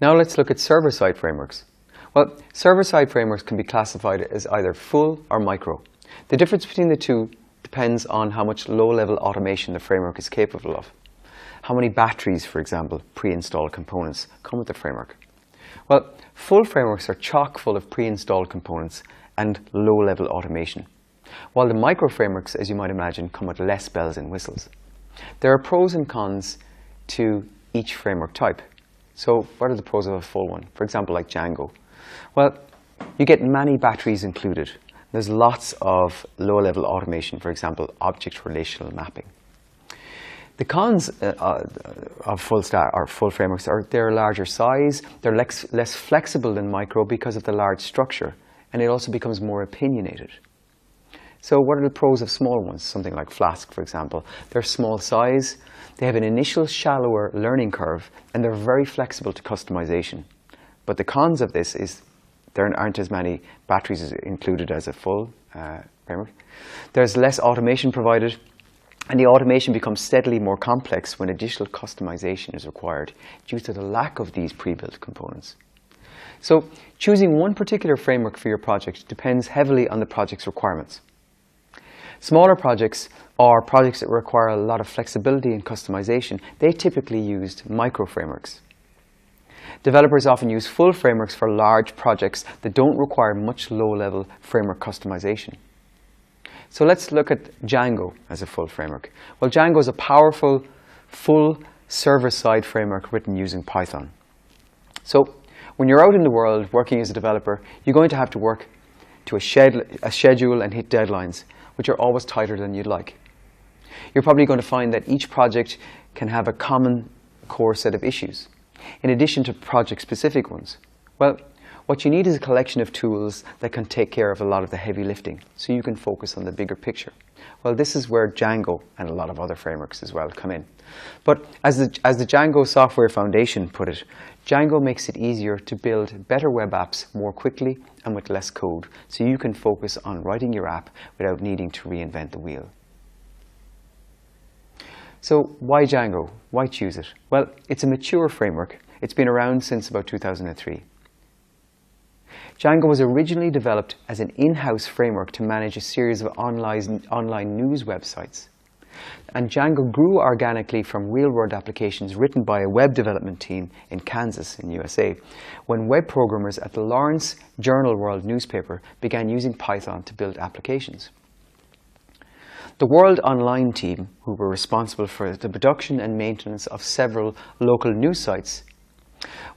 Now let's look at server-side frameworks. Well, server-side frameworks can be classified as either full or micro. The difference between the two depends on how much low-level automation the framework is capable of. How many batteries, for example, pre-installed components come with the framework? Well, full frameworks are chock full of pre-installed components and low-level automation, while the micro frameworks, as you might imagine, come with less bells and whistles. There are pros and cons to each framework type. So what are the pros of a full one? For example, like Django. Well, you get many batteries included. There's lots of low-level automation, for example, object relational mapping. The cons of full frameworks are their larger size, they're less flexible than micro because of the large structure, and it also becomes more opinionated. So what are the pros of small ones? Something like Flask, for example. They're small size, they have an initial shallower learning curve, and they're very flexible to customization. But the cons of this is there aren't as many batteries included as a full framework. There's less automation provided, and the automation becomes steadily more complex when additional customization is required due to the lack of these pre-built components. So choosing one particular framework for your project depends heavily on the project's requirements. Smaller projects or projects that require a lot of flexibility and customization, they typically use micro frameworks. Developers often use full frameworks for large projects that don't require much low-level framework customization. So let's look at Django as a full framework. Well, Django is a powerful, full server-side framework written using Python. So when you're out in the world working as a developer, you're going to have to work to a schedule and hit deadlines, which are always tighter than you'd like. You're probably going to find that each project can have a common core set of issues, in addition to project-specific ones. Well, what you need is a collection of tools that can take care of a lot of the heavy lifting, so you can focus on the bigger picture. Well, this is where Django and a lot of other frameworks as well come in. But as the Django Software Foundation put it, Django makes it easier to build better web apps more quickly and with less code, so you can focus on writing your app without needing to reinvent the wheel. So why Django? Why choose it? Well, it's a mature framework. It's been around since about 2003. Django was originally developed as an in-house framework to manage a series of online news websites. And Django grew organically from real-world applications written by a web development team in Kansas in USA, when web programmers at the Lawrence Journal World newspaper began using Python to build applications. The World Online team, who were responsible for the production and maintenance of several local news sites,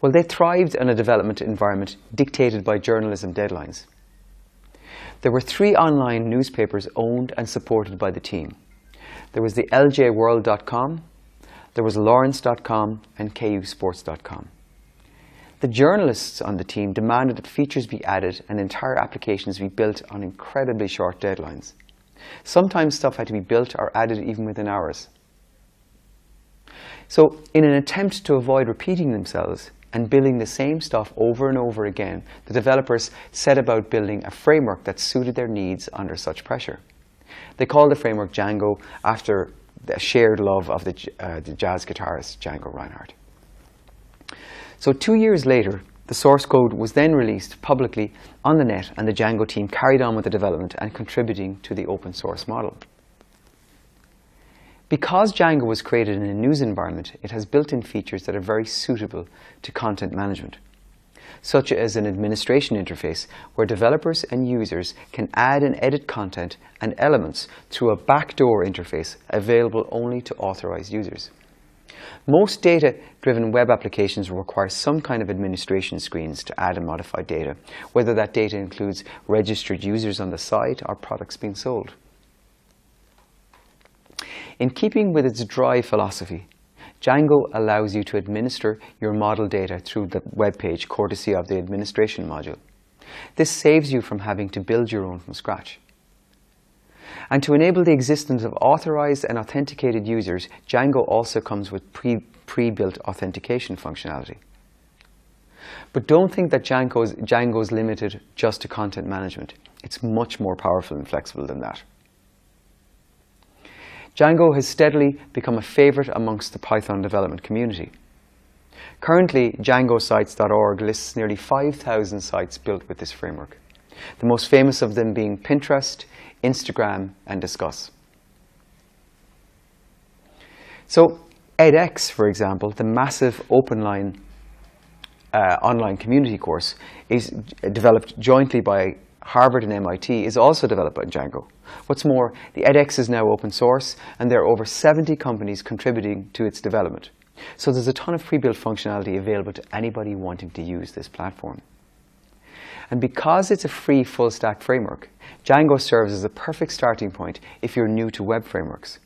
well, they thrived in a development environment dictated by journalism deadlines. There were 3 online newspapers owned and supported by the team. There was the ljworld.com, there was lawrence.com, and kusports.com. The journalists on the team demanded that features be added and entire applications be built on incredibly short deadlines. Sometimes stuff had to be built or added even within hours. So in an attempt to avoid repeating themselves and building the same stuff over and over again, the developers set about building a framework that suited their needs under such pressure. They called the framework Django after the shared love of the jazz guitarist Django Reinhardt. So 2 years later, the source code was then released publicly on the net, and the Django team carried on with the development and contributing to the open source model. Because Django was created in a news environment, it has built-in features that are very suitable to content management, such as an administration interface where developers and users can add and edit content and elements through a backdoor interface available only to authorized users. Most data-driven web applications require some kind of administration screens to add and modify data, whether that data includes registered users on the site or products being sold. In keeping with its dry philosophy, Django allows you to administer your model data through the web page courtesy of the administration module. This saves you from having to build your own from scratch. And to enable the existence of authorized and authenticated users, Django also comes with pre-built authentication functionality. But don't think that Django is limited just to content management. It's much more powerful and flexible than that. Django has steadily become a favorite amongst the Python development community. Currently, DjangoSites.org lists nearly 5,000 sites built with this framework, the most famous of them being Pinterest, Instagram, and Discuss. So edX, for example, the massive open-line online community course is developed jointly by Harvard and MIT, is also developed by Django. What's more, the edX is now open source, and there are over 70 companies contributing to its development. So there's a ton of pre-built functionality available to anybody wanting to use this platform. And because it's a free full-stack framework, Django serves as a perfect starting point if you're new to web frameworks.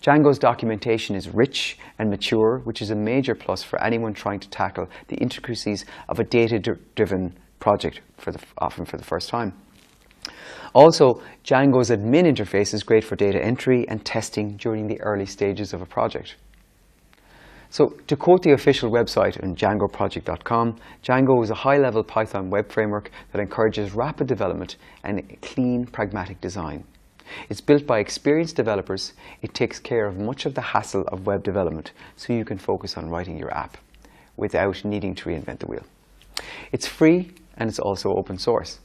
Django's documentation is rich and mature, which is a major plus for anyone trying to tackle the intricacies of a data-driven project, often for the first time. Also, Django's admin interface is great for data entry and testing during the early stages of a project. So, to quote the official website on djangoproject.com, Django is a high-level Python web framework that encourages rapid development and clean, pragmatic design. It's built by experienced developers. It takes care of much of the hassle of web development, so you can focus on writing your app without needing to reinvent the wheel. It's free, and it's also open source.